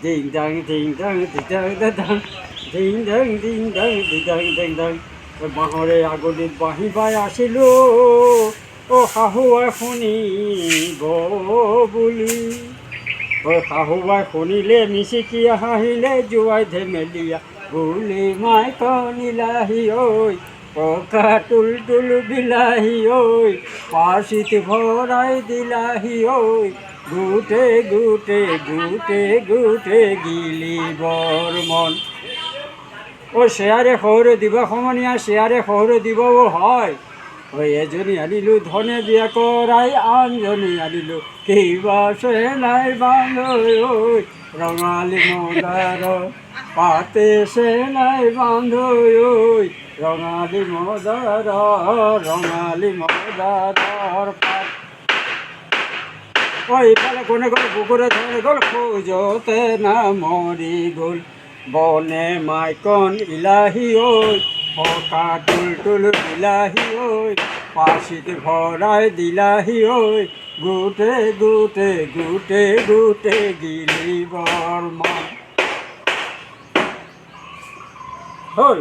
দিং দাং দিং দাং দিং দাং দাং দিং দাং দিং দাং দিং দাং দিং দাং বাঁহৰে আগলিত বাঁহী বাই আছিল অ শাহুৱাই শুনিব বুলি শাহুৱাই শুনিলে মিচিকিয়া হাঁহিলে জোৱাই ধেমেলীয়া বুলি মাইকন ইলাহী ঐ পকা তুল বিলাহী ঐ পাচিত ভৰাই দিলাহী ঐ গুটে গুটে গুটে গুটে গিলিবৰ মন ও শ্বেয়াৰে শহুৰে দিব সমনীয়া শ্বেয়াৰে শহুৰে দিব হয় ঐ এজনী আনিলোঁ ধনে বিয়া কৰাই আনজনী আনিলোঁ কিবা চেলাই বান্ধৈ ঐ ৰঙালী মদাৰ পাতে চেলাই বান্ধৈ ঐ ৰঙালী মদাৰৰ পাত ঐ ইফালে কোনে গ'ল কুকুৰে ধৰে গ'ল খোজতে নামৰি গ'ল বনে মাইকন ইলাহী ঐ পকা তুল বিলাহী ঐ পাচিত ভৰাই দিলাহী ঐ গুটে গুটে গুটে গুটে গিলিবৰ মন হ'ল।